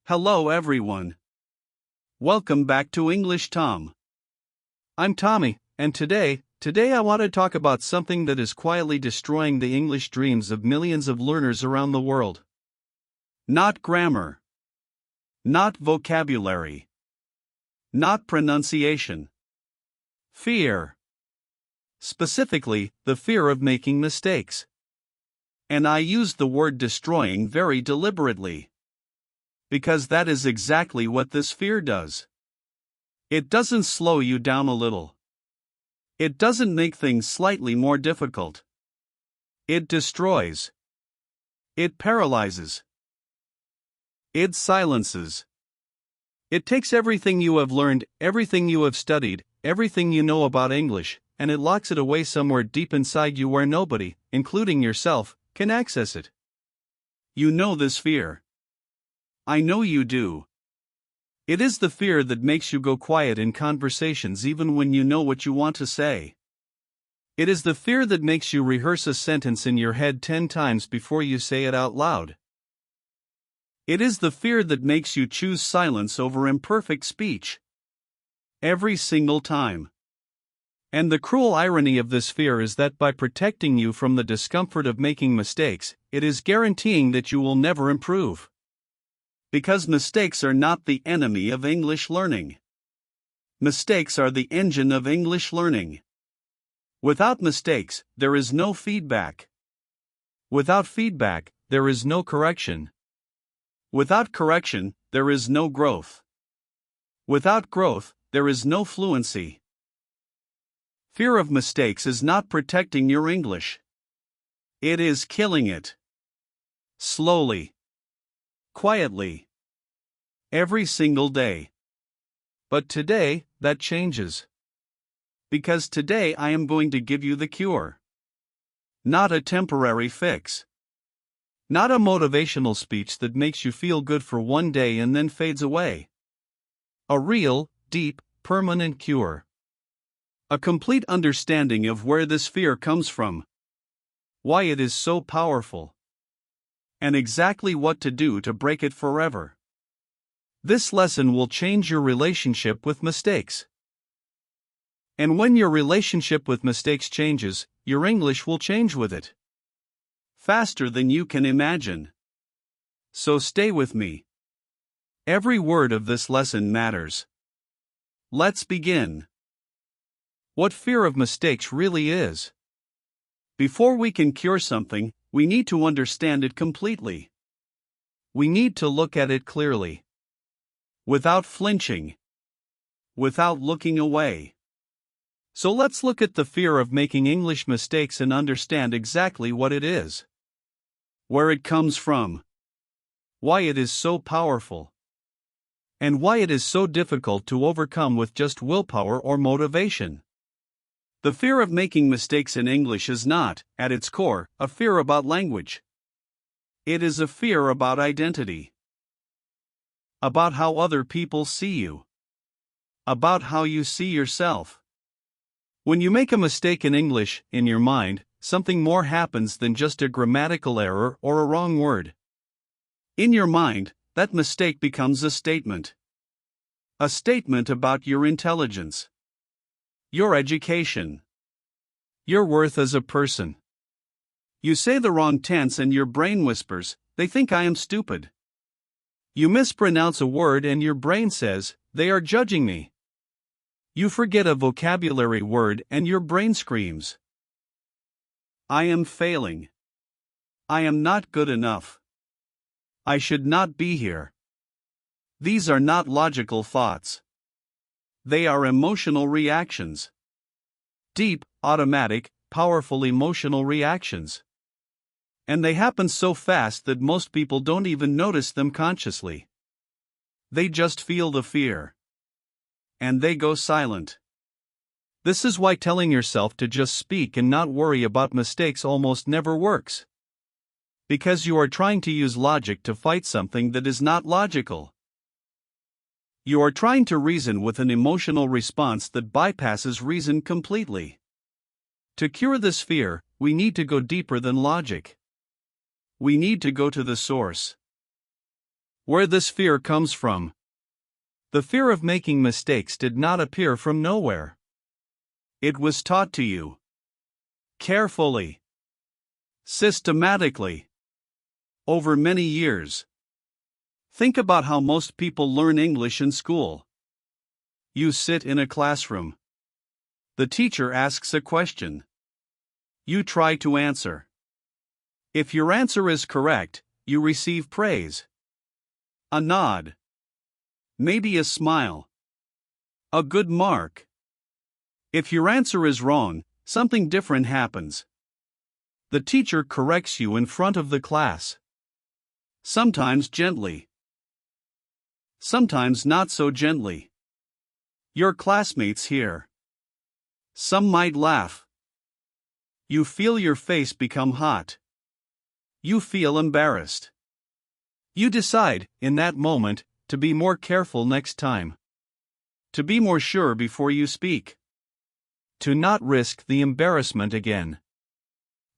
Hello everyone. Welcome back to English Tom. I'm Tommy, and today I want to talk about something that is quietly destroying the English dreams of millions of learners around the world. Not grammar. Not vocabulary. Not pronunciation. Fear. Specifically, the fear of making mistakes. And I use the word destroying very deliberately. Because that is exactly what this fear does. It doesn't slow you down a little. It doesn't make things slightly more difficult. It destroys. It paralyzes. It silences. It takes everything you have learned, everything you have studied, everything you know about English, and it locks it away somewhere deep inside you where nobody, including yourself, can access it. You know this fear. I know you do. It is the fear that makes you go quiet in conversations even when you know what you want to say. It is the fear that makes you rehearse a sentence in your head 10 times before you say it out loud. It is the fear that makes you choose silence over imperfect speech. Every single time. And the cruel irony of this fear is that by protecting you from the discomfort of making mistakes, it is guaranteeing that you will never improve. Because mistakes are not the enemy of English learning. Mistakes are the engine of English learning. Without mistakes, there is no feedback. Without feedback, there is no correction. Without correction, there is no growth. Without growth, there is no fluency. Fear of mistakes is not protecting your English. It is killing it. Slowly. Quietly. Every single day. But today, that changes. Because today I am going to give you the cure. Not a temporary fix. Not a motivational speech that makes you feel good for one day and then fades away. A real, deep, permanent cure. A complete understanding of where this fear comes from. Why it is so powerful. And exactly what to do to break it forever. This lesson will change your relationship with mistakes. And when your relationship with mistakes changes, your English will change with it. Faster than you can imagine. So stay with me. Every word of this lesson matters. Let's begin. What fear of mistakes really is. Before we can cure something, we need to understand it completely. We need to look at it clearly. Without flinching. Without looking away. So let's look at the fear of making English mistakes and understand exactly what it is. Where it comes from. Why it is so powerful. And why it is so difficult to overcome with just willpower or motivation. The fear of making mistakes in English is not, at its core, a fear about language. It is a fear about identity. About how other people see you. About how you see yourself. When you make a mistake in English, in your mind, something more happens than just a grammatical error or a wrong word. In your mind, that mistake becomes a statement. A statement about your intelligence. Your education. Your worth as a person. You say the wrong tense and your brain whispers, "They think I am stupid." You mispronounce a word and your brain says, "They are judging me." You forget a vocabulary word and your brain screams, "I am failing. I am not good enough. I should not be here." These are not logical thoughts. They are emotional reactions. Deep, automatic, powerful emotional reactions. And they happen so fast that most people don't even notice them consciously. They just feel the fear. And they go silent. This is why telling yourself to just speak and not worry about mistakes almost never works. Because you are trying to use logic to fight something that is not logical. You are trying to reason with an emotional response that bypasses reason completely. To cure this fear, we need to go deeper than logic. We need to go to the source. Where this fear comes from. The fear of making mistakes did not appear from nowhere. It was taught to you. Carefully. Systematically. Over many years. Think about how most people learn English in school. You sit in a classroom. The teacher asks a question. You try to answer. If your answer is correct, you receive praise. A nod. Maybe a smile. A good mark. If your answer is wrong, something different happens. The teacher corrects you in front of the class. Sometimes gently. Sometimes not so gently. Your classmates hear. Some might laugh. You feel your face become hot. You feel embarrassed. You decide, in that moment, to be more careful next time. To be more sure before you speak. To not risk the embarrassment again.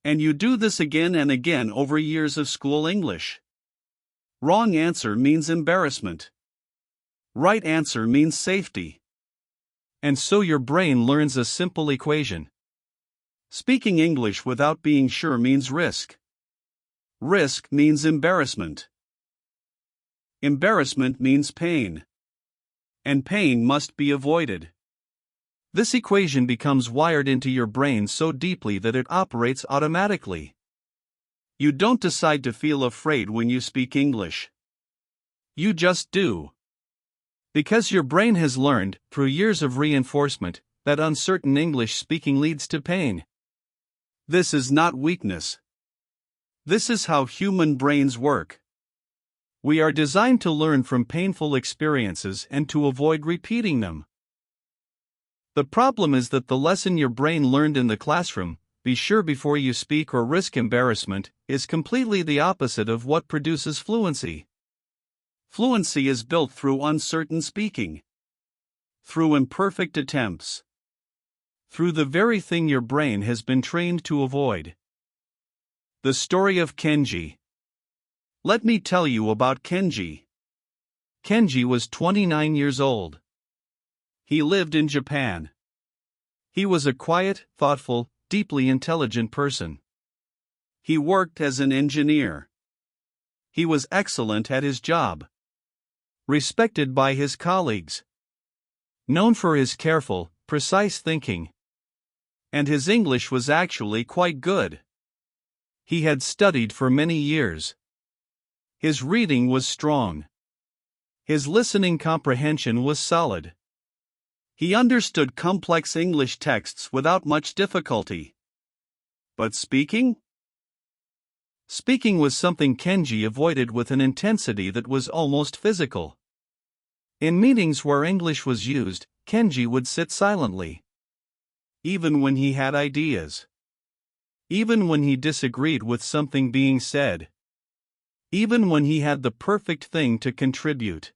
And you do this again and again over years of school English. Wrong answer means embarrassment. Right answer means safety. And so your brain learns a simple equation. Speaking English without being sure means risk. Risk means embarrassment. Embarrassment means pain. And pain must be avoided. This equation becomes wired into your brain so deeply that it operates automatically. You don't decide to feel afraid when you speak English. You just do. Because your brain has learned, through years of reinforcement, that uncertain English speaking leads to pain. This is not weakness. This is how human brains work. We are designed to learn from painful experiences and to avoid repeating them. The problem is that the lesson your brain learned in the classroom, be sure before you speak or risk embarrassment, is completely the opposite of what produces fluency. Fluency is built through uncertain speaking. Through imperfect attempts. Through the very thing your brain has been trained to avoid. The story of Kenji. Let me tell you about Kenji. Kenji was 29 years old. He lived in Japan. He was a quiet, thoughtful, deeply intelligent person. He worked as an engineer. He was excellent at his job. Respected by his colleagues. Known for his careful, precise thinking. And his English was actually quite good. He had studied for many years. His reading was strong. His listening comprehension was solid. He understood complex English texts without much difficulty. But speaking? Speaking was something Kenji avoided with an intensity that was almost physical. In meetings where English was used, Kenji would sit silently. Even when he had ideas. Even when he disagreed with something being said. Even when he had the perfect thing to contribute.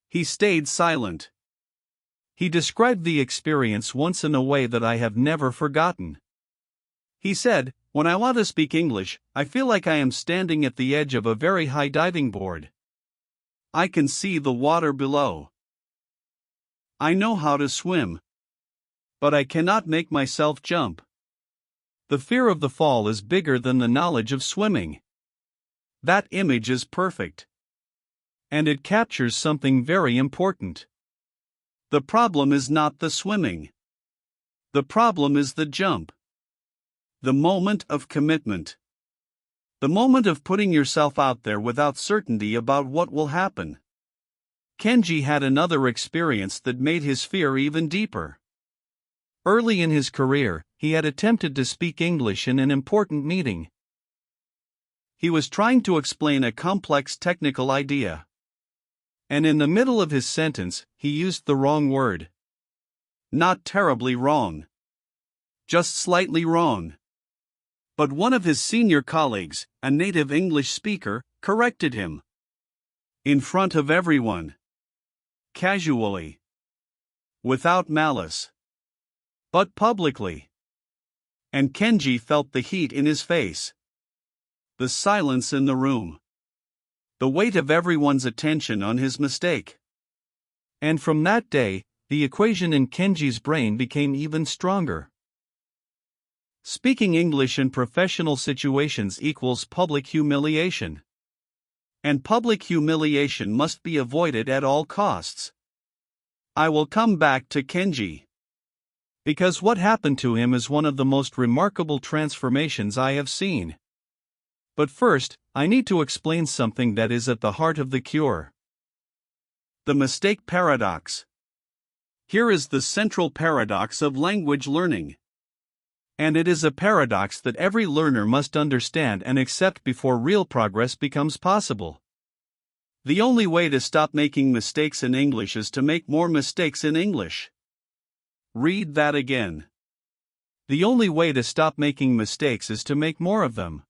He stayed silent. He described the experience once in a way that I have never forgotten. He said, "When I want to speak English, I feel like I am standing at the edge of a very high diving board. I can see the water below. I know how to swim. But I cannot make myself jump. The fear of the fall is bigger than the knowledge of swimming." That image is perfect. And it captures something very important. The problem is not the swimming. The problem is the jump. The moment of commitment. The moment of putting yourself out there without certainty about what will happen. Kenji had another experience that made his fear even deeper. Early in his career, he had attempted to speak English in an important meeting. He was trying to explain a complex technical idea. And in the middle of his sentence, he used the wrong word. Not terribly wrong. Just slightly wrong. But one of his senior colleagues, a native English speaker, corrected him. In front of everyone. Casually. Without malice. But publicly. And Kenji felt the heat in his face. The silence in the room. the weight of everyone's attention on his mistake. And from that day, the equation in Kenji's brain became even stronger. Speaking English in professional situations equals public humiliation. And public humiliation must be avoided at all costs. I will come back to Kenji, because what happened to him is one of the most remarkable transformations I have seen. But first, I need to explain something that is at the heart of the cure. The mistake paradox. Here is the central paradox of language learning. And it is a paradox that every learner must understand and accept before real progress becomes possible. The only way to stop making mistakes in English is to make more mistakes in English. Read that again. The only way to stop making mistakes is to make more of them.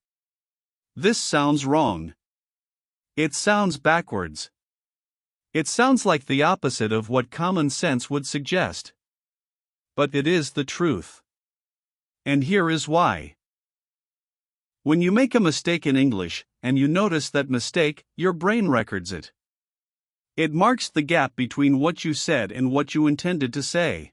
This sounds wrong. It sounds backwards. It sounds like the opposite of what common sense would suggest. But it is the truth. And here is why. When you make a mistake in English, and you notice that mistake, your brain records it. It marks the gap between what you said and what you intended to say.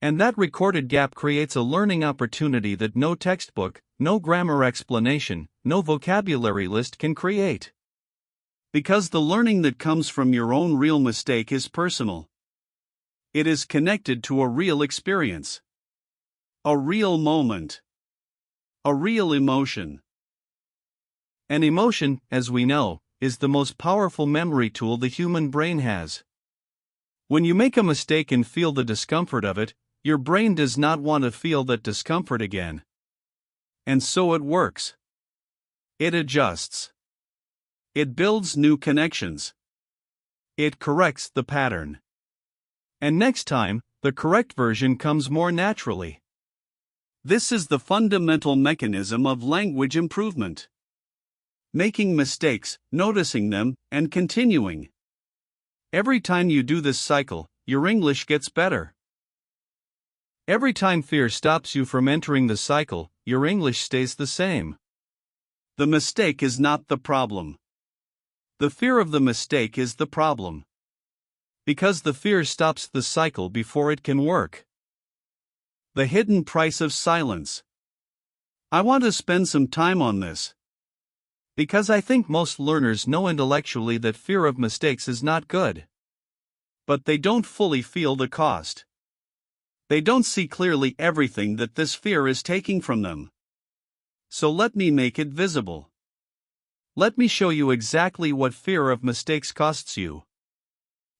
And that recorded gap creates a learning opportunity that no textbook, no grammar explanation, no vocabulary list can create. Because the learning that comes from your own real mistake is personal. It is connected to a real experience. A real moment. A real emotion. An emotion, as we know, is the most powerful memory tool the human brain has. When you make a mistake and feel the discomfort of it, your brain does not want to feel that discomfort again. And so it works. It adjusts. It builds new connections. It corrects the pattern. And next time, the correct version comes more naturally. This is the fundamental mechanism of language improvement. Making mistakes, noticing them, and continuing. Every time you do this cycle, your English gets better. Every time fear stops you from entering the cycle, your English stays the same. The mistake is not the problem. The fear of the mistake is the problem. Because the fear stops the cycle before it can work. The hidden price of silence. I want to spend some time on this. Because I think most learners know intellectually that fear of mistakes is not good. But they don't fully feel the cost. They don't see clearly everything that this fear is taking from them. So let me make it visible. Let me show you exactly what fear of mistakes costs you.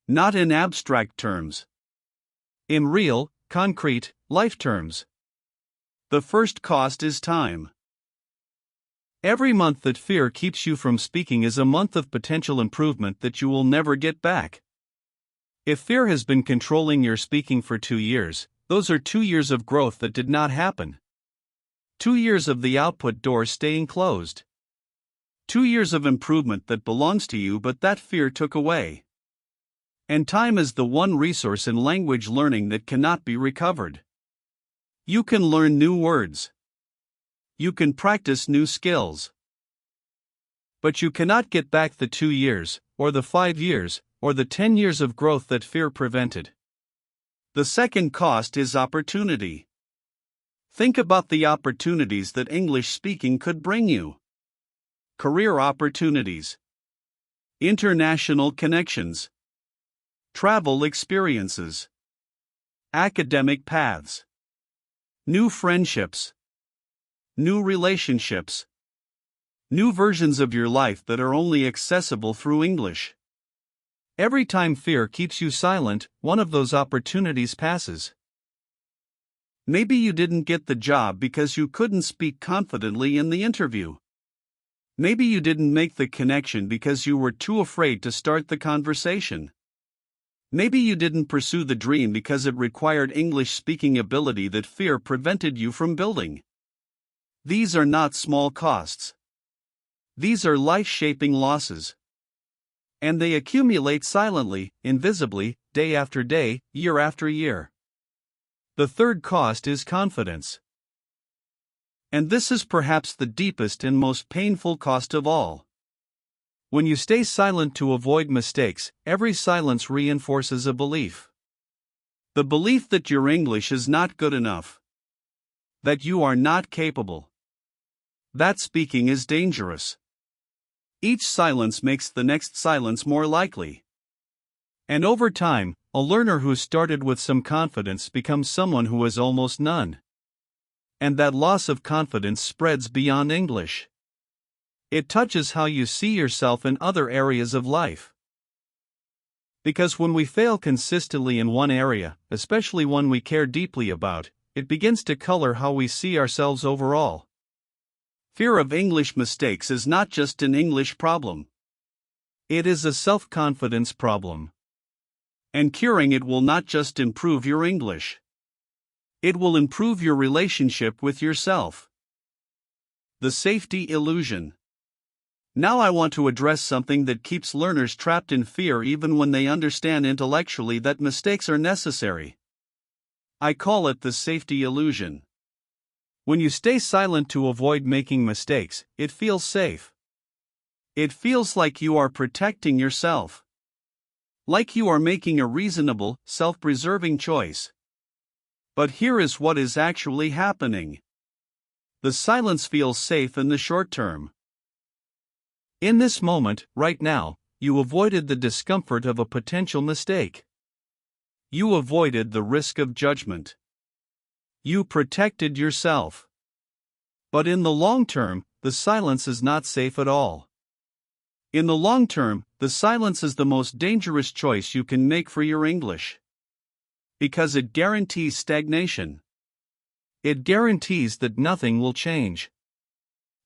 Not in abstract terms. In real, concrete, life terms. The first cost is time. Every month that fear keeps you from speaking is a month of potential improvement that you will never get back. If fear has been controlling your speaking for 2 years, those are 2 years of growth that did not happen. 2 years of the output door staying closed. 2 years of improvement that belongs to you but that fear took away. And time is the one resource in language learning that cannot be recovered. You can learn new words. You can practice new skills. But you cannot get back the 2 years, or the 5 years, or the 10 years of growth that fear prevented. The second cost is opportunity. Think about the opportunities that English speaking could bring you. Career opportunities. International connections. Travel experiences. Academic paths. New friendships. New relationships. New versions of your life that are only accessible through English. Every time fear keeps you silent, one of those opportunities passes. Maybe you didn't get the job because you couldn't speak confidently in the interview. Maybe you didn't make the connection because you were too afraid to start the conversation. Maybe you didn't pursue the dream because it required English speaking ability that fear prevented you from building. These are not small costs. These are life-shaping losses. And they accumulate silently, invisibly, day after day, year after year. The third cost is confidence. And this is perhaps the deepest and most painful cost of all. When you stay silent to avoid mistakes, every silence reinforces a belief. The belief that your English is not good enough. That you are not capable. That speaking is dangerous. Each silence makes the next silence more likely. And over time, a learner who started with some confidence becomes someone who has almost none. And that loss of confidence spreads beyond English. It touches how you see yourself in other areas of life. Because when we fail consistently in one area, especially one we care deeply about, it begins to color how we see ourselves overall. Fear of English mistakes is not just an English problem. It is a self-confidence problem. And curing it will not just improve your English. It will improve your relationship with yourself. The safety illusion. Now I want to address something that keeps learners trapped in fear even when they understand intellectually that mistakes are necessary. I call it the safety illusion. When you stay silent to avoid making mistakes, it feels safe. It feels like you are protecting yourself. Like you are making a reasonable, self-preserving choice. But here is what is actually happening. The silence feels safe in the short term. In this moment, right now, you avoided the discomfort of a potential mistake. You avoided the risk of judgment. You protected yourself. But in the long term, the silence is not safe at all. In the long term, the silence is the most dangerous choice you can make for your English. Because it guarantees stagnation. It guarantees that nothing will change.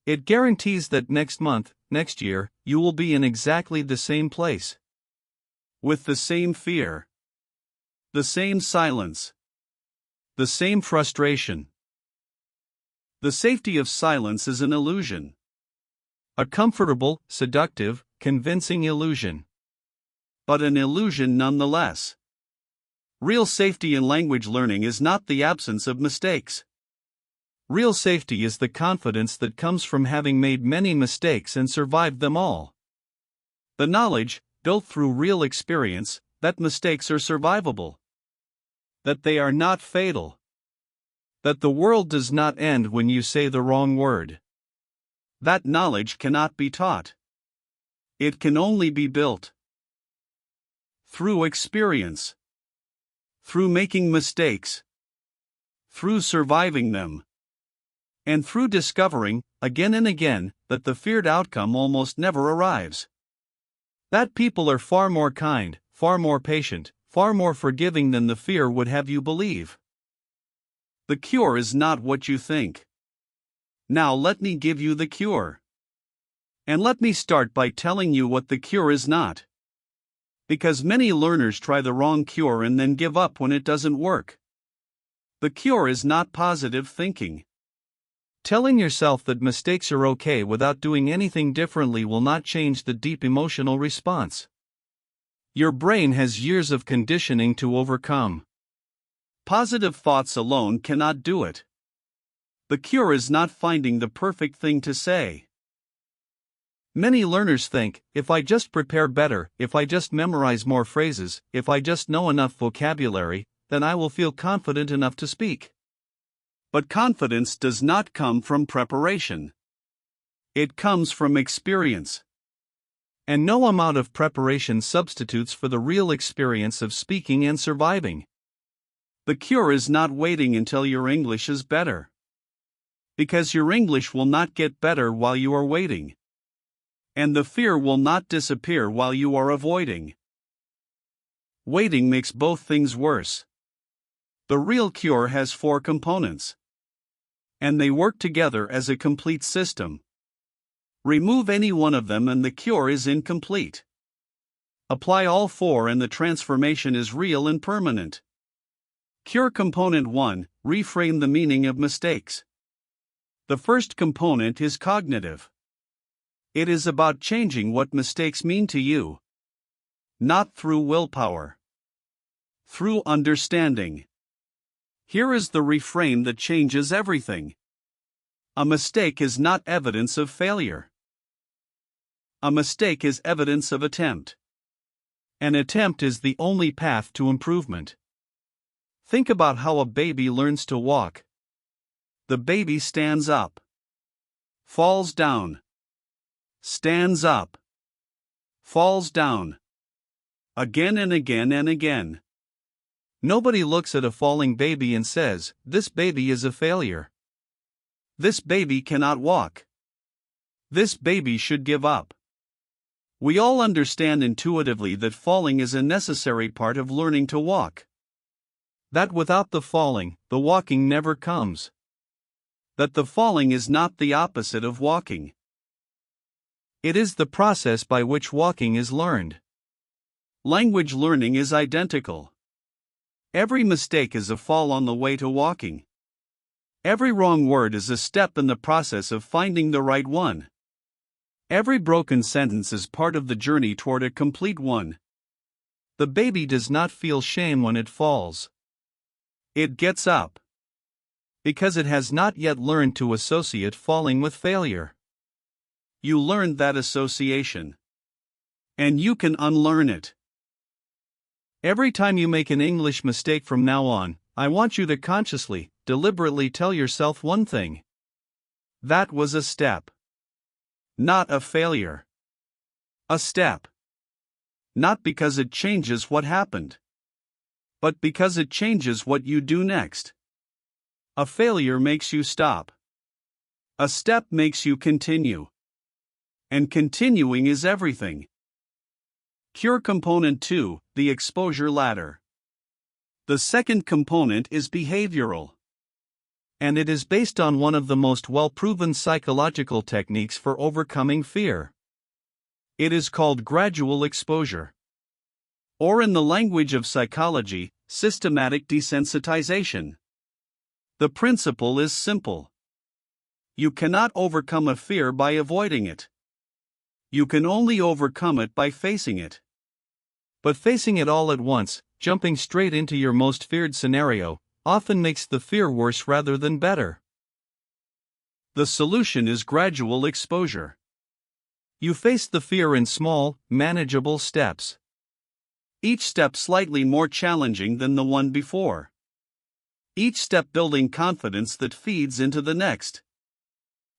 It guarantees that next month, next year, you will be in exactly the same place. With the same fear. The same silence. The same frustration. The safety of silence is an illusion. A comfortable, seductive, convincing illusion. But an illusion nonetheless. Real safety in language learning is not the absence of mistakes. Real safety is the confidence that comes from having made many mistakes and survived them all. The knowledge, built through real experience, that mistakes are survivable. That they are not fatal. That the world does not end when you say the wrong word. That knowledge cannot be taught. It can only be built. Through experience. Through making mistakes. Through surviving them. And through discovering, again and again, that the feared outcome almost never arrives. That people are far more kind, far more patient, far more forgiving than the fear would have you believe. The cure is not what you think. Now let me give you the cure. And let me start by telling you what the cure is not. Because many learners try the wrong cure and then give up when it doesn't work. The cure is not positive thinking. Telling yourself that mistakes are okay without doing anything differently will not change the deep emotional response. Your brain has years of conditioning to overcome. Positive thoughts alone cannot do it. The cure is not finding the perfect thing to say. Many learners think, if I just prepare better, if I just memorize more phrases, if I just know enough vocabulary, then I will feel confident enough to speak. But confidence does not come from preparation. It comes from experience. And no amount of preparation substitutes for the real experience of speaking and surviving. The cure is not waiting until your English is better. Because your English will not get better while you are waiting. And the fear will not disappear while you are avoiding. Waiting makes both things worse. The real cure has 4 components. And they work together as a complete system. Remove any one of them and the cure is incomplete. Apply all 4 and the transformation is real and permanent. Cure component 1, reframe the meaning of mistakes. The first component is cognitive. It is about changing what mistakes mean to you. Not through willpower. Through understanding. Here is the reframe that changes everything. A mistake is not evidence of failure. A mistake is evidence of attempt. An attempt is the only path to improvement. Think about how a baby learns to walk. The baby stands up, falls down, stands up, falls down, again and again and again. Nobody looks at a falling baby and says, "This baby is a failure. This baby cannot walk. This baby should give up." We all understand intuitively that falling is a necessary part of learning to walk. That without the falling, the walking never comes. That the falling is not the opposite of walking. It is the process by which walking is learned. Language learning is identical. Every mistake is a fall on the way to walking. Every wrong word is a step in the process of finding the right one. Every broken sentence is part of the journey toward a complete one. The baby does not feel shame when it falls. It gets up. Because it has not yet learned to associate falling with failure. You learned that association. And you can unlearn it. Every time you make an English mistake from now on, I want you to consciously, deliberately tell yourself one thing. That was a step. Not a failure. A step. Not because it changes what happened, but because it changes what you do next. A failure makes you stop. A step makes you continue. And continuing is everything. Cure Component 2, the exposure ladder. The second component is behavioral. And it is based on one of the most well-proven psychological techniques for overcoming fear. It is called gradual exposure. Or in the language of psychology, systematic desensitization. The principle is simple. You cannot overcome a fear by avoiding it. You can only overcome it by facing it. But facing it all at once, jumping straight into your most feared scenario, often makes the fear worse rather than better. The solution is gradual exposure. You face the fear in small, manageable steps. Each step slightly more challenging than the one before. Each step building confidence that feeds into the next.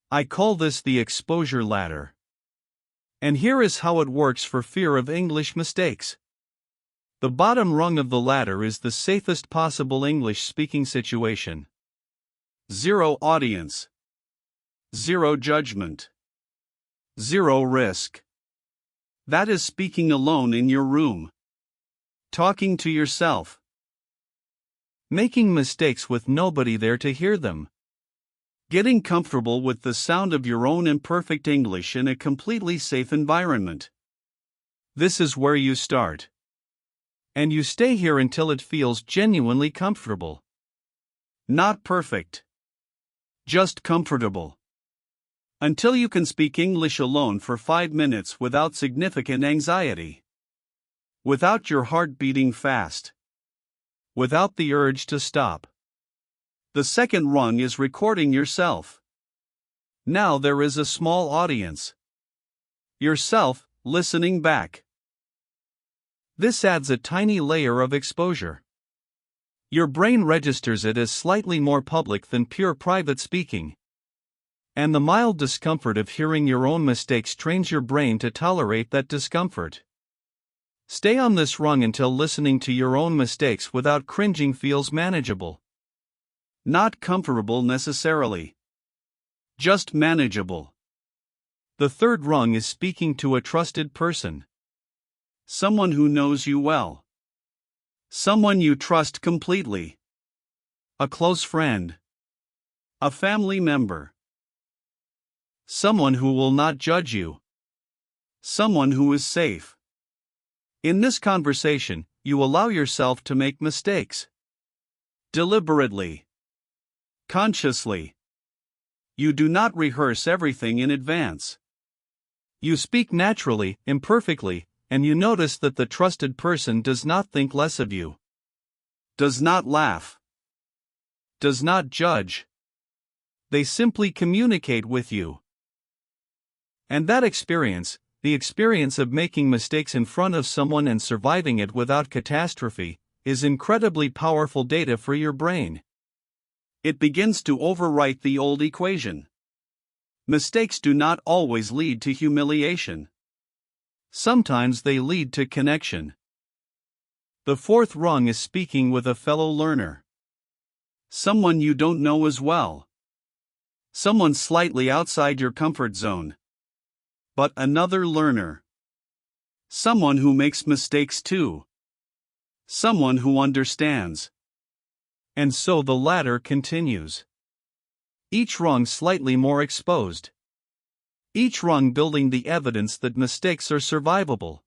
I call this the exposure ladder. And here is how it works for fear of English mistakes. The bottom rung of the ladder is the safest possible English speaking situation. Zero audience. Zero judgment. Zero risk. That is speaking alone in your room. Talking to yourself. Making mistakes with nobody there to hear them. Getting comfortable with the sound of your own imperfect English in a completely safe environment. This is where you start. And you stay here until it feels genuinely comfortable. Not perfect. Just comfortable. Until you can speak English alone for 5 minutes without significant anxiety. Without your heart beating fast. Without the urge to stop. The second rung is recording yourself. Now there is a small audience. Yourself, listening back. This adds a tiny layer of exposure. Your brain registers it as slightly more public than pure private speaking. And the mild discomfort of hearing your own mistakes trains your brain to tolerate that discomfort. Stay on this rung until listening to your own mistakes without cringing feels manageable. Not comfortable necessarily. Just manageable. The third rung is speaking to a trusted person. Someone who knows you well. Someone you trust completely. A close friend. A family member. Someone who will not judge you. Someone who is safe. In this conversation, you allow yourself to make mistakes. Deliberately. Consciously. You do not rehearse everything in advance. You speak naturally, imperfectly, and you notice that the trusted person does not think less of you. Does not laugh. Does not judge. They simply communicate with you. And that experience, the experience of making mistakes in front of someone and surviving it without catastrophe is incredibly powerful data for your brain. It begins to overwrite the old equation. Mistakes do not always lead to humiliation. Sometimes they lead to connection. The fourth rung is speaking with a fellow learner. Someone you don't know as well. Someone slightly outside your comfort zone. But another learner. Someone who makes mistakes too. Someone who understands. And so the ladder continues. Each rung slightly more exposed. Each rung building the evidence that mistakes are survivable.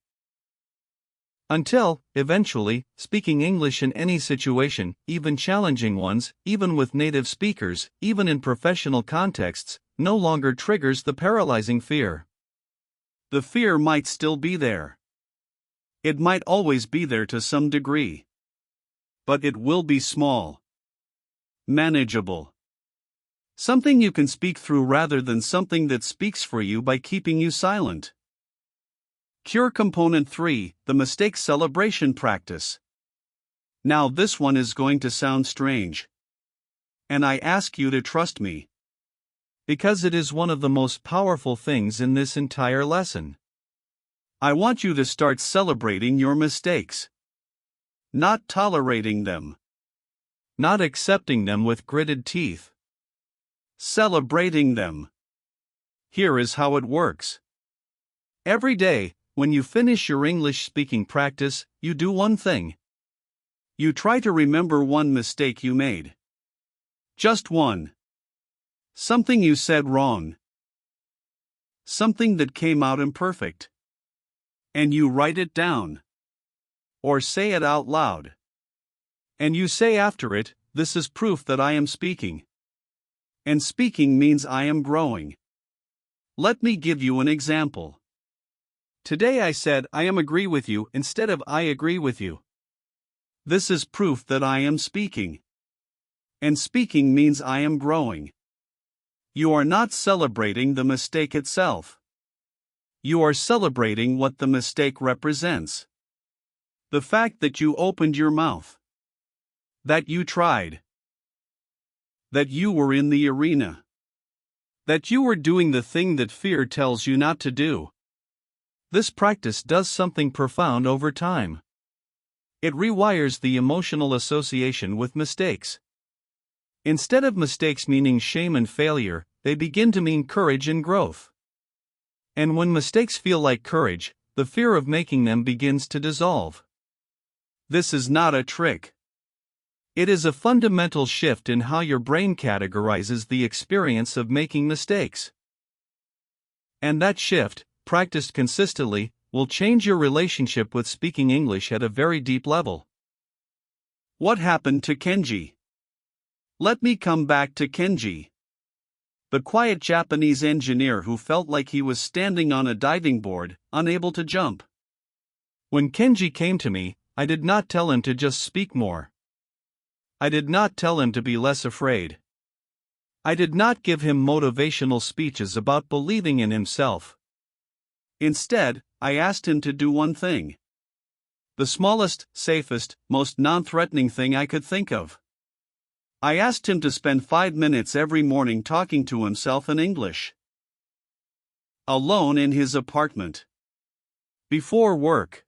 Until, eventually, speaking English in any situation, even challenging ones, even with native speakers, even in professional contexts, no longer triggers the paralyzing fear. The fear might still be there. It might always be there to some degree. But it will be small. Manageable. Something you can speak through rather than something that speaks for you by keeping you silent. Cure Component 3, the Mistake Celebration Practice. Now this one is going to sound strange. And I ask you to trust me. Because it is one of the most powerful things in this entire lesson. I want you to start celebrating your mistakes. Not tolerating them. Not accepting them with gritted teeth. Celebrating them. Here is how it works. Every day, when you finish your English speaking practice, you do one thing. You try to remember one mistake you made. Just one. Something you said wrong. Something that came out imperfect. And you write it down. Or say it out loud. And you say after it, "This is proof that I am speaking." And speaking means I am growing. Let me give you an example. Today I said "I am agree with you" instead of "I agree with you." This is proof that I am speaking. And speaking means I am growing. You are not celebrating the mistake itself. You are celebrating what the mistake represents. The fact that you opened your mouth. That you tried. That you were in the arena. That you were doing the thing that fear tells you not to do. This practice does something profound over time. It rewires the emotional association with mistakes. Instead of mistakes meaning shame and failure, they begin to mean courage and growth. And when mistakes feel like courage, the fear of making them begins to dissolve. This is not a trick. It is a fundamental shift in how your brain categorizes the experience of making mistakes. And that shift, practiced consistently, will change your relationship with speaking English at a very deep level. What happened to Kenji? Let me come back to Kenji. The quiet Japanese engineer who felt like he was standing on a diving board, unable to jump. When Kenji came to me, I did not tell him to just speak more. I did not tell him to be less afraid. I did not give him motivational speeches about believing in himself. Instead, I asked him to do one thing. The smallest, safest, most non-threatening thing I could think of. I asked him to spend 5 minutes every morning talking to himself in English. Alone in his apartment. Before work.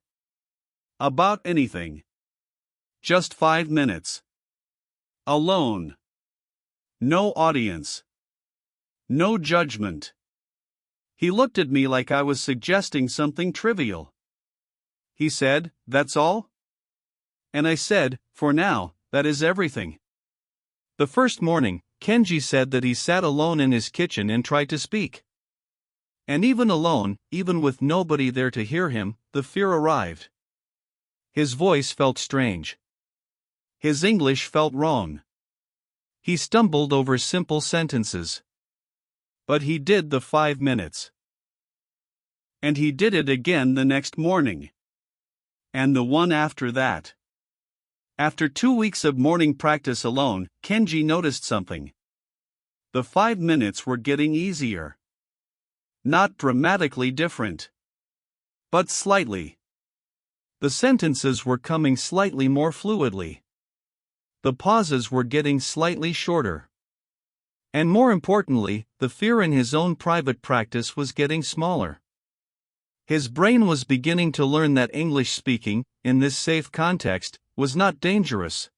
About anything. Just 5 minutes. Alone. No audience. No judgment. He looked at me like I was suggesting something trivial. He said, "That's all?" And I said, "For now, that is everything." The first morning, Kenji said that he sat alone in his kitchen and tried to speak. And even alone, even with nobody there to hear him, the fear arrived. His voice felt strange. His English felt wrong. He stumbled over simple sentences. But he did the 5 minutes. And he did it again the next morning. And the one after that. After 2 weeks of morning practice alone, Kenji noticed something. The 5 minutes were getting easier. Not dramatically different. But slightly. The sentences were coming slightly more fluidly. The pauses were getting slightly shorter. And more importantly, the fear in his own private practice was getting smaller. His brain was beginning to learn that English speaking, in this safe context, was not dangerous.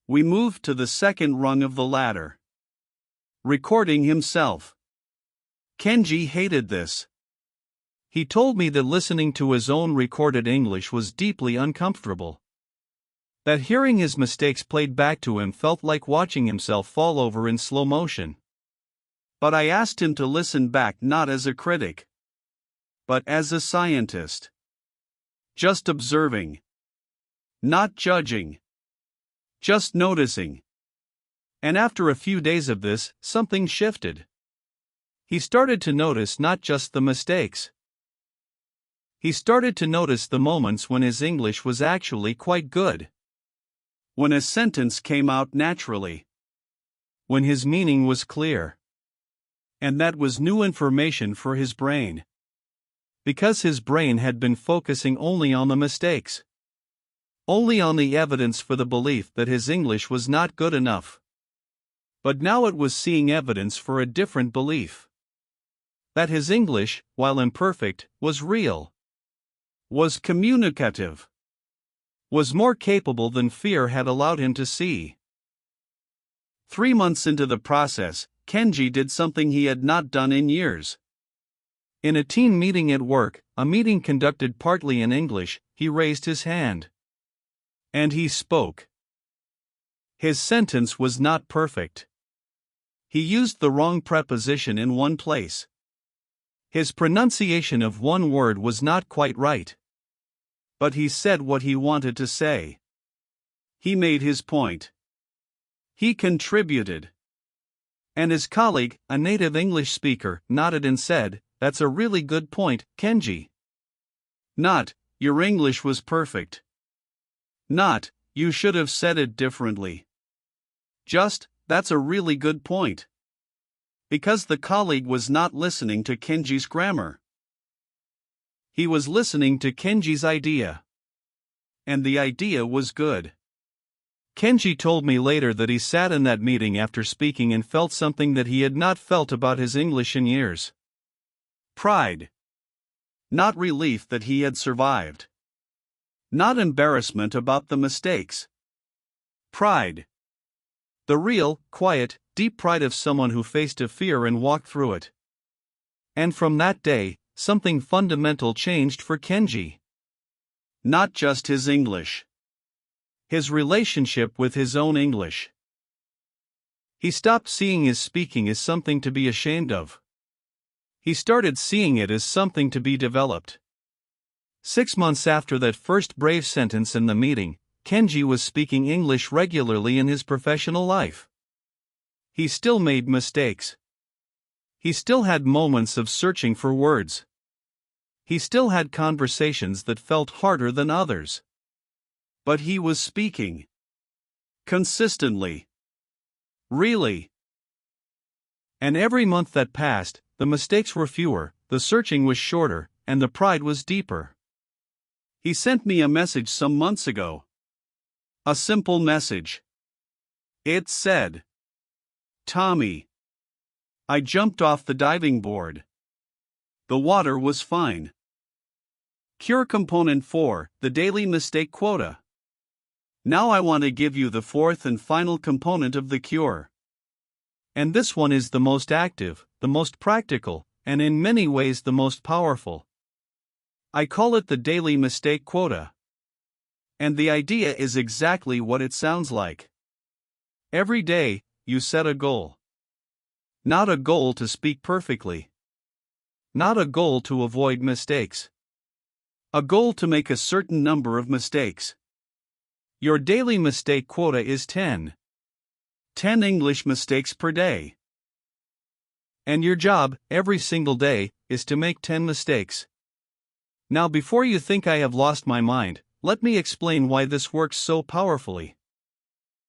We moved to the second rung of the ladder. Recording himself. Kenji hated this. He told me that listening to his own recorded English was deeply uncomfortable. That hearing his mistakes played back to him felt like watching himself fall over in slow motion. But I asked him to listen back not as a critic, but as a scientist. Just observing. Not judging. Just noticing. And after a few days of this, something shifted. He started to notice not just the mistakes. He started to notice the moments when his English was actually quite good. When a sentence came out naturally. When his meaning was clear. And that was new information for his brain. Because his brain had been focusing only on the mistakes. Only on the evidence for the belief that his English was not good enough. But now it was seeing evidence for a different belief. That his English, while imperfect, was real. Was communicative. Was more capable than fear had allowed him to see. 3 months into the process, Kenji did something he had not done in years. In a team meeting at work, a meeting conducted partly in English, he raised his hand. And he spoke. His sentence was not perfect. He used the wrong preposition in one place. His pronunciation of one word was not quite right. But he said what he wanted to say. He made his point. He contributed. And his colleague, a native English speaker, nodded and said, "That's a really good point, Kenji." Not, "Your English was perfect." Not, "You should have said it differently." Just, "That's a really good point." Because the colleague was not listening to Kenji's grammar. He was listening to Kenji's idea. And the idea was good. Kenji told me later that he sat in that meeting after speaking and felt something that he had not felt about his English in years. Pride. Not relief that he had survived. Not embarrassment about the mistakes. Pride. The real, quiet, deep pride of someone who faced a fear and walked through it. And from that day, something fundamental changed for Kenji. Not just his English. His relationship with his own English. He stopped seeing his speaking as something to be ashamed of. He started seeing it as something to be developed. 6 months after that first brave sentence in the meeting, Kenji was speaking English regularly in his professional life. He still made mistakes. He still had moments of searching for words. He still had conversations that felt harder than others. But he was speaking. Consistently. Really. And every month that passed, the mistakes were fewer, the searching was shorter, and the pride was deeper. He sent me a message some months ago. A simple message. It said, "Tommy, I jumped off the diving board. The water was fine. Cure component 4, the daily mistake quota. Now I want to give you the fourth and final component of the cure. And this one is the most active, the most practical, and in many ways the most powerful. I call it the daily mistake quota. And the idea is exactly what it sounds like. Every day, you set a goal. Not a goal to speak perfectly. Not a goal to avoid mistakes. A goal to make a certain number of mistakes. Your daily mistake quota is 10. 10 English mistakes per day. And your job, every single day, is to make 10 mistakes. Now before you think I have lost my mind, let me explain why this works so powerfully.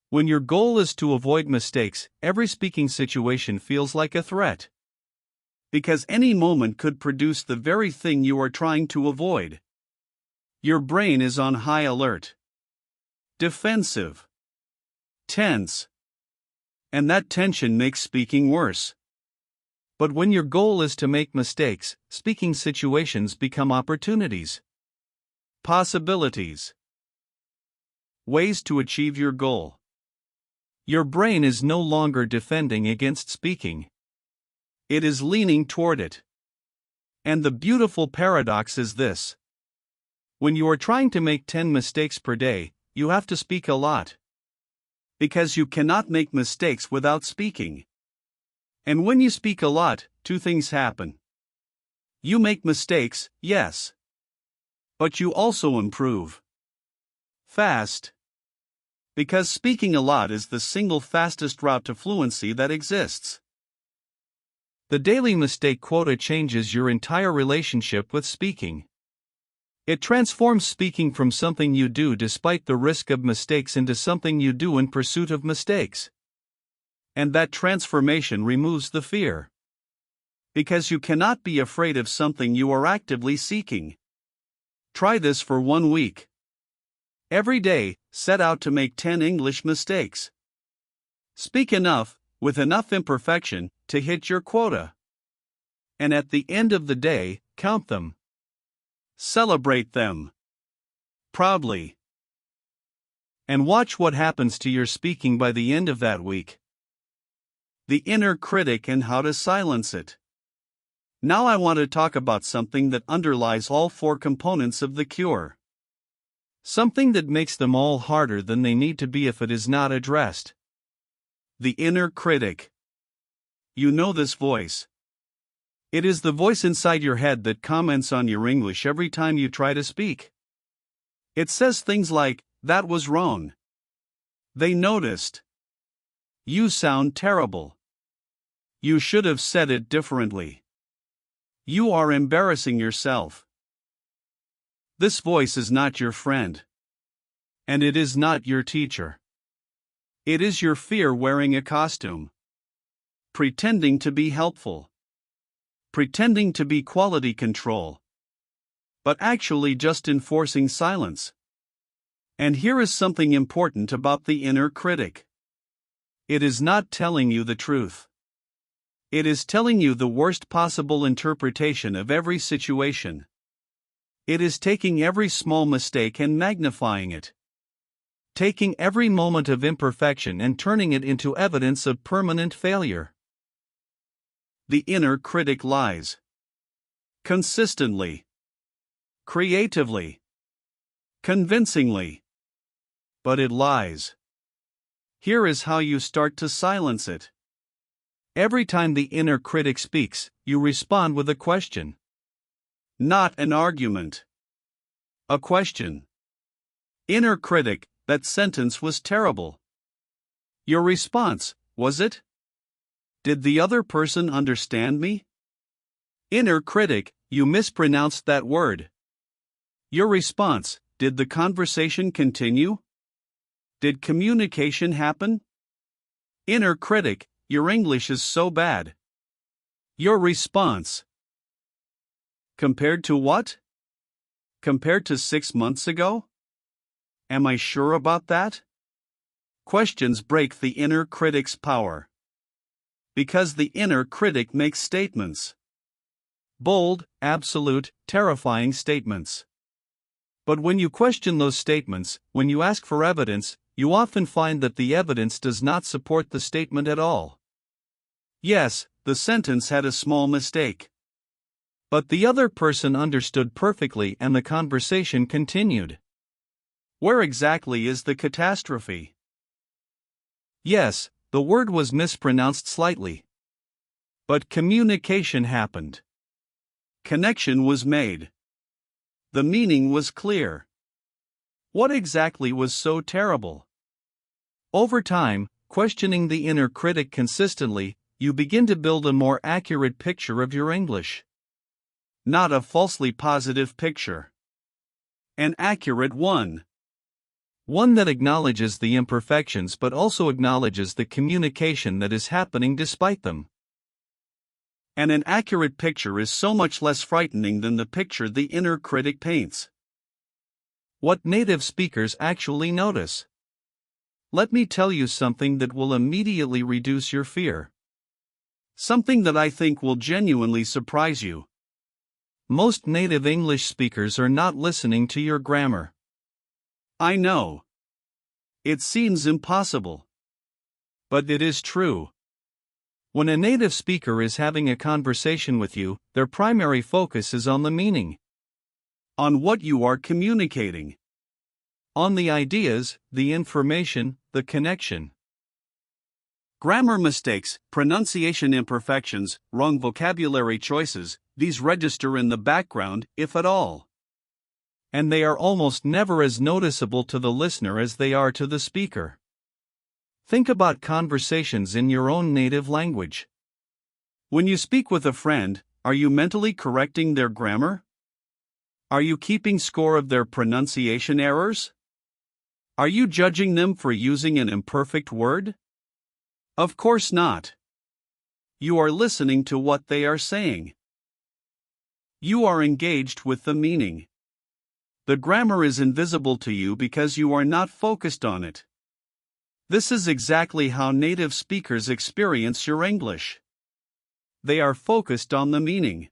When your goal is to avoid mistakes, every speaking situation feels like a threat. Because any moment could produce the very thing you are trying to avoid. Your brain is on high alert, defensive, tense. And that tension makes speaking worse. But when your goal is to make mistakes, speaking situations become opportunities, possibilities, ways to achieve your goal. Your brain is no longer defending against speaking. It is leaning toward it. And the beautiful paradox is this. When you are trying to make 10 mistakes per day, you have to speak a lot. Because you cannot make mistakes without speaking. And when you speak a lot, two things happen. You make mistakes, yes. But you also improve. Fast. Because speaking a lot is the single fastest route to fluency that exists. The daily mistake quota changes your entire relationship with speaking. It transforms speaking from something you do despite the risk of mistakes into something you do in pursuit of mistakes. And that transformation removes the fear. Because you cannot be afraid of something you are actively seeking. Try this for 1 week. Every day, set out to make 10 English mistakes. Speak enough, with enough imperfection, to hit your quota. And at the end of the day, count them. Celebrate them. Proudly. And watch what happens to your speaking by the end of that week. The inner critic and how to silence it. Now I want to talk about something that underlies all 4 components of the cure. Something that makes them all harder than they need to be if it is not addressed. The inner critic. You know this voice. It is the voice inside your head that comments on your English every time you try to speak. It says things like, "That was wrong. They noticed. You sound terrible. You should have said it differently. You are embarrassing yourself." This voice is not your friend. And it is not your teacher. It is your fear wearing a costume. Pretending to be helpful. Pretending to be quality control. But actually just enforcing silence. And here is something important about the inner critic. It is not telling you the truth. It is telling you the worst possible interpretation of every situation. It is taking every small mistake and magnifying it. Taking every moment of imperfection and turning it into evidence of permanent failure. The inner critic lies. Consistently. Creatively. Convincingly. But it lies. Here is how you start to silence it. Every time the inner critic speaks, you respond with a question. Not an argument. A question. Inner critic, that sentence was terrible. Your response, was it? Did the other person understand me? Inner critic, you mispronounced that word. Your response, did the conversation continue? Did communication happen? Inner critic, your English is so bad. Your response. Compared to what? Compared to 6 months ago? Am I sure about that? Questions break the inner critic's power. Because the inner critic makes statements. Bold, absolute, terrifying statements. But when you question those statements, when you ask for evidence, you often find that the evidence does not support the statement at all. Yes, the sentence had a small mistake. But the other person understood perfectly and the conversation continued. Where exactly is the catastrophe? Yes, the word was mispronounced slightly. But communication happened. Connection was made. The meaning was clear. What exactly was so terrible? Over time, questioning the inner critic consistently, you begin to build a more accurate picture of your English. Not a falsely positive picture. An accurate one. One that acknowledges the imperfections but also acknowledges the communication that is happening despite them. And an accurate picture is so much less frightening than the picture the inner critic paints. What native speakers actually notice. Let me tell you something that will immediately reduce your fear. Something that I think will genuinely surprise you. Most native English speakers are not listening to your grammar. I know. It seems impossible. But it is true. When a native speaker is having a conversation with you, their primary focus is on the meaning. On what you are communicating. On the ideas, the information, the connection. Grammar mistakes, pronunciation imperfections, wrong vocabulary choices, these register in the background, if at all. And they are almost never as noticeable to the listener as they are to the speaker. Think about conversations in your own native language. When you speak with a friend, are you mentally correcting their grammar? Are you keeping score of their pronunciation errors? Are you judging them for using an imperfect word? Of course not. You are listening to what they are saying. You are engaged with the meaning. The grammar is invisible to you because you are not focused on it. This is exactly how native speakers experience your English. They are focused on the meaning.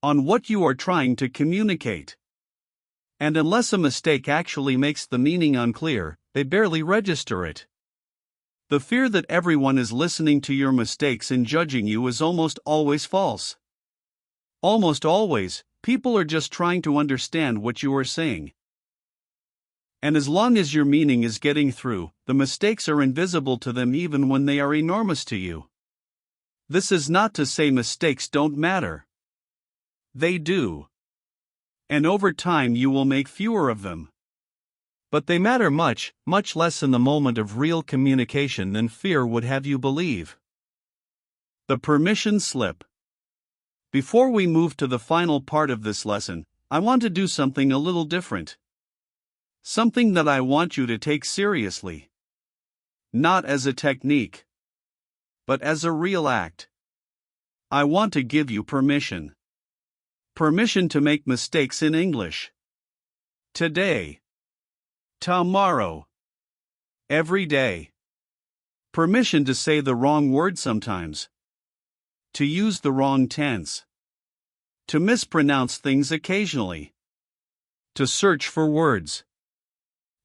On what you are trying to communicate. And unless a mistake actually makes the meaning unclear, they barely register it. The fear that everyone is listening to your mistakes and judging you is almost always false. Almost always, people are just trying to understand what you are saying. And as long as your meaning is getting through, the mistakes are invisible to them even when they are enormous to you. This is not to say mistakes don't matter. They do. And over time you will make fewer of them. But they matter much, much less in the moment of real communication than fear would have you believe. The permission slip. Before we move to the final part of this lesson, I want to do something a little different. Something that I want you to take seriously. Not as a technique, but as a real act. I want to give you permission. Permission to make mistakes in English. Today. Tomorrow. Every day. Permission to say the wrong word sometimes. To use the wrong tense. To mispronounce things occasionally. To search for words.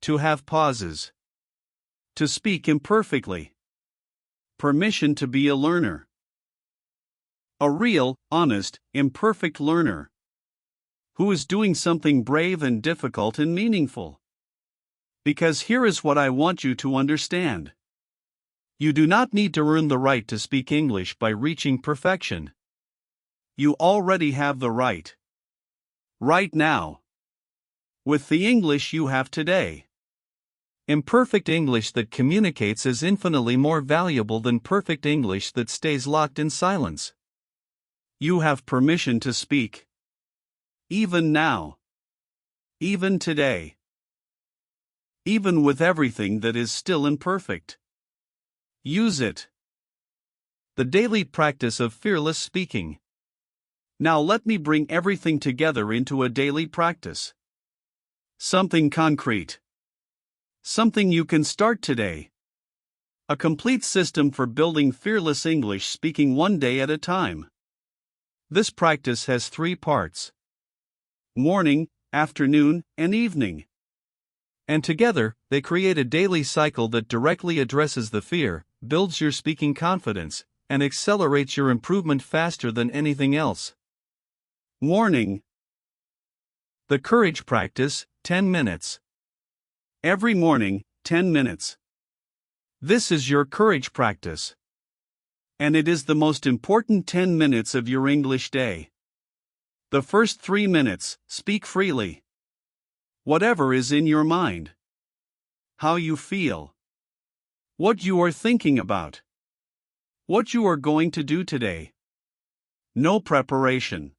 To have pauses. To speak imperfectly. Permission to be a learner. A real, honest, imperfect learner. Who is doing something brave and difficult and meaningful. Because here is what I want you to understand. You do not need to earn the right to speak English by reaching perfection. You already have the right. Right now. With the English you have today. Imperfect English that communicates is infinitely more valuable than perfect English that stays locked in silence. You have permission to speak. Even now. Even today. Even with everything that is still imperfect. Use it. The daily practice of fearless speaking. Now let me bring everything together into a daily practice. Something concrete. Something you can start today. A complete system for building fearless English speaking one day at a time. This practice has 3 parts. Morning, afternoon, and evening. And together, they create a daily cycle that directly addresses the fear, builds your speaking confidence, and accelerates your improvement faster than anything else. Warning. The courage practice, 10 minutes. Every morning, 10 minutes. This is your courage practice. And it is the most important 10 minutes of your English day. The first 3 minutes, speak freely. Whatever is in your mind. How you feel. What you are thinking about. What you are going to do today. No preparation.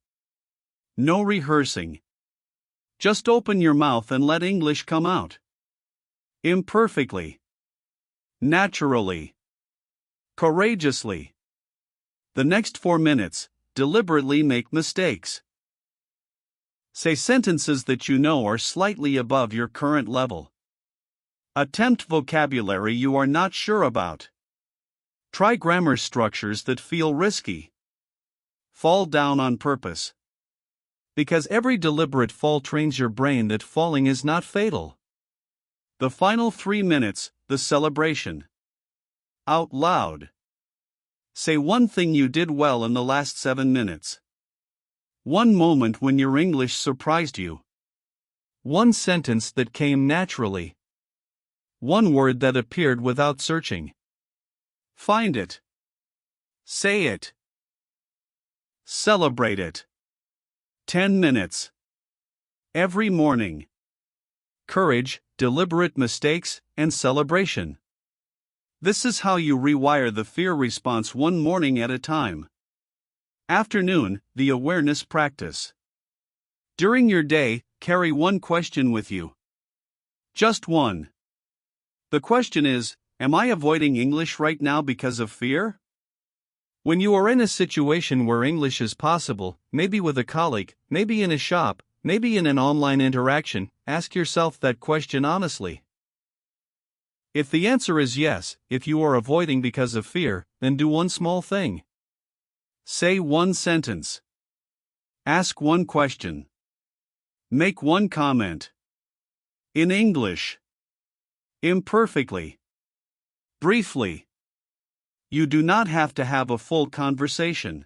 No rehearsing. Just open your mouth and let English come out. Imperfectly. Naturally. Courageously. The next 4 minutes, deliberately make mistakes. Say sentences that you know are slightly above your current level. Attempt vocabulary you are not sure about. Try grammar structures that feel risky. Fall down on purpose. Because every deliberate fall trains your brain that falling is not fatal. The final 3 minutes, the celebration. Out loud. Say one thing you did well in the last 7 minutes. One moment when your English surprised you. One sentence that came naturally. One word that appeared without searching. Find it. Say it. Celebrate it. 10 minutes. Every morning. Courage, deliberate mistakes, and celebration. This is how you rewire the fear response one morning at a time. Afternoon, the awareness practice. During your day, carry one question with you. Just one. The question is, am I avoiding English right now because of fear? When you are in a situation where English is possible, maybe with a colleague, maybe in a shop, maybe in an online interaction, ask yourself that question honestly. If the answer is yes, if you are avoiding because of fear, then do one small thing. Say one sentence. Ask one question. Make one comment. In English. Imperfectly. Briefly. You do not have to have a full conversation.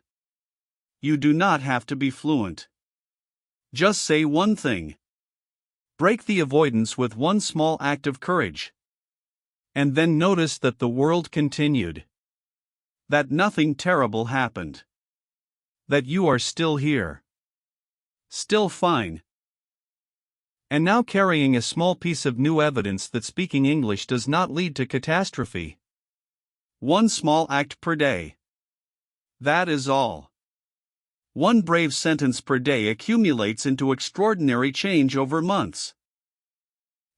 You do not have to be fluent. Just say one thing. Break the avoidance with one small act of courage. And then notice that the world continued. That nothing terrible happened. That you are still here. Still fine. And now carrying a small piece of new evidence that speaking English does not lead to catastrophe. One small act per day. That is all. One brave sentence per day accumulates into extraordinary change over months.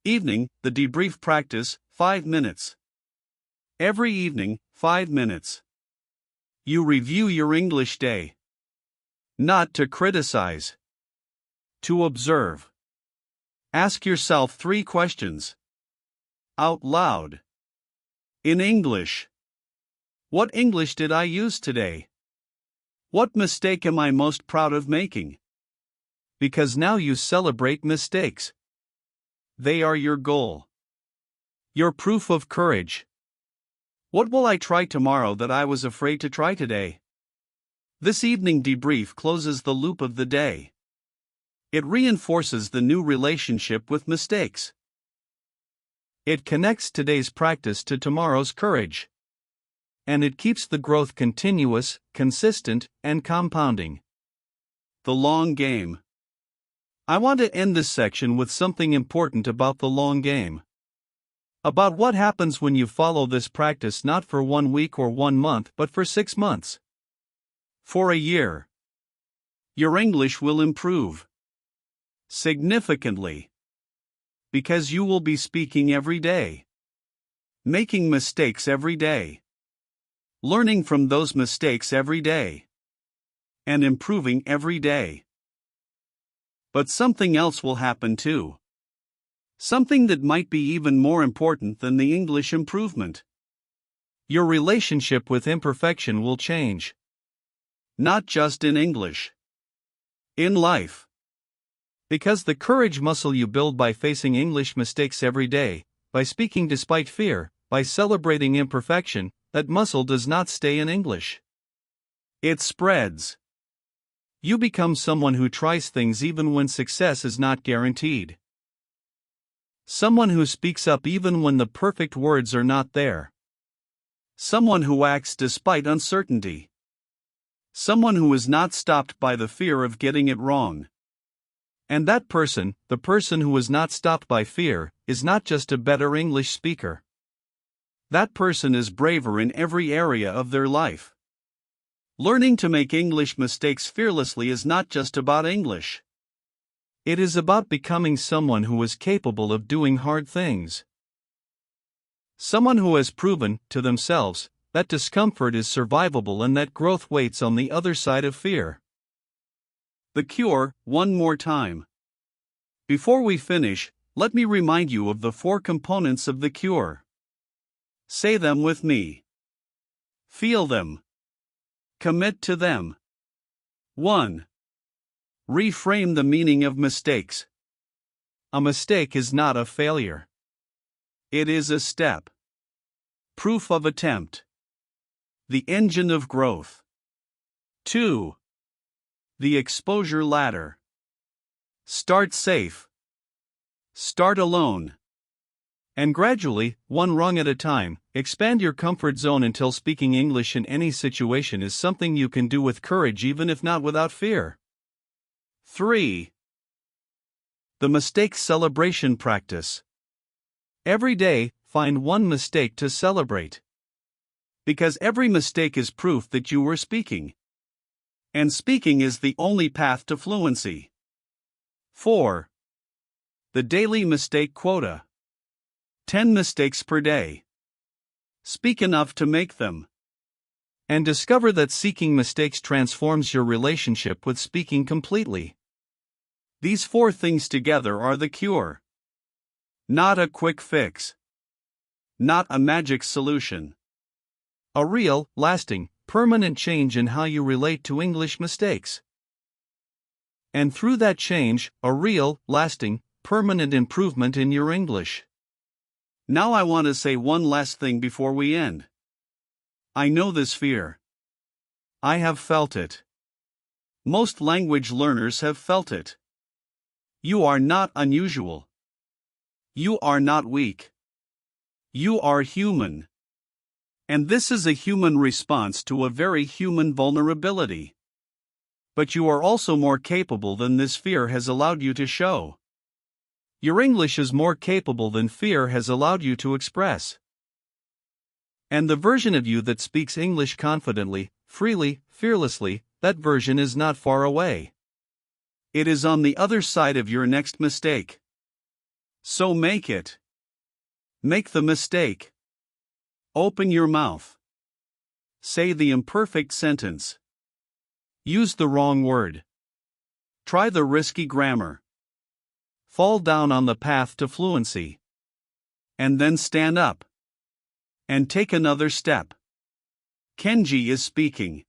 Evening, the debrief practice, 5 minutes. Every evening, 5 minutes. You review your English day. Not to criticize. To observe. Ask yourself 3 questions. Out loud. In English. What English did I use today? What mistake am I most proud of making? Because now you celebrate mistakes. They are your goal. Your proof of courage. What will I try tomorrow that I was afraid to try today? This evening debrief closes the loop of the day. It reinforces the new relationship with mistakes. It connects today's practice to tomorrow's courage. And it keeps the growth continuous, consistent, and compounding. The long game. I want to end this section with something important about the long game. About what happens when you follow this practice not for 1 week or 1 month but for 6 months. For a year. Your English will improve. Significantly. Because you will be speaking every day. Making mistakes every day. Learning from those mistakes every day. And improving every day. But something else will happen too. Something that might be even more important than the English improvement. Your relationship with imperfection will change. Not just in English. In life. Because the courage muscle you build by facing English mistakes every day, by speaking despite fear, by celebrating imperfection, that muscle does not stay in English. It spreads. You become someone who tries things even when success is not guaranteed. Someone who speaks up even when the perfect words are not there. Someone who acts despite uncertainty. Someone who is not stopped by the fear of getting it wrong. And that person, the person who is not stopped by fear, is not just a better English speaker. That person is braver in every area of their life. Learning to make English mistakes fearlessly is not just about English. It is about becoming someone who is capable of doing hard things. Someone who has proven, to themselves, that discomfort is survivable and that growth waits on the other side of fear. The cure, one more time. Before we finish, let me remind you of the 4 components of the cure. Say them with me. Feel them. Commit to them. 1. Reframe the meaning of mistakes. A mistake is not a failure. It is a step. Proof of attempt. The engine of growth. 2. The exposure ladder. Start safe. Start alone. And gradually, one rung at a time, expand your comfort zone until speaking English in any situation is something you can do with courage even if not without fear. 3. The mistake celebration practice. Every day, find one mistake to celebrate. Because every mistake is proof that you were speaking. And speaking is the only path to fluency. 4. The daily mistake quota. 10 mistakes per day. Speak enough to make them. And discover that seeking mistakes transforms your relationship with speaking completely. These 4 things together are the cure. Not a quick fix. Not a magic solution. A real, lasting, permanent change in how you relate to English mistakes. And through that change, a real, lasting, permanent improvement in your English. Now I want to say one last thing before we end. I know this fear. I have felt it. Most language learners have felt it. You are not unusual. You are not weak. You are human. And this is a human response to a very human vulnerability. But you are also more capable than this fear has allowed you to show. Your English is more capable than fear has allowed you to express. And the version of you that speaks English confidently, freely, fearlessly, that version is not far away. It is on the other side of your next mistake. So make it. Make the mistake. Open your mouth. Say the imperfect sentence. Use the wrong word. Try the risky grammar. Fall down on the path to fluency. And then stand up. And take another step. Kenji is speaking.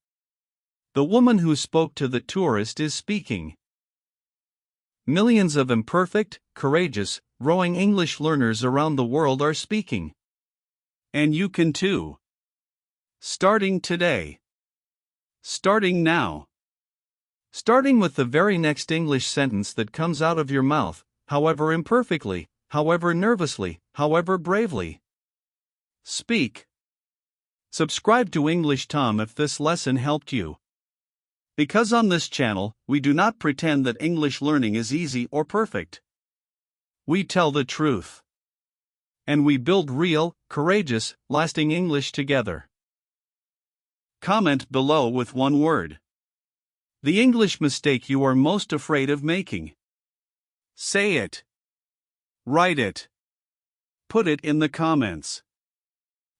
The woman who spoke to the tourist is speaking. Millions of imperfect, courageous, rowing English learners around the world are speaking. And you can too. Starting today. Starting now. Starting with the very next English sentence that comes out of your mouth, however imperfectly, however nervously, however bravely. Speak. Subscribe to English Tom if this lesson helped you. Because on this channel, we do not pretend that English learning is easy or perfect. We tell the truth. And we build real, courageous, lasting English together. Comment below with one word. The English mistake you are most afraid of making. Say it. Write it. Put it in the comments.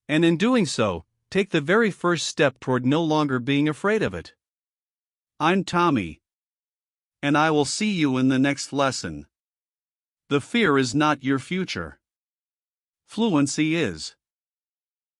And in doing so, take the very first step toward no longer being afraid of it. I'm Tommy. And I will see you in the next lesson. The fear is not your future. Fluency is.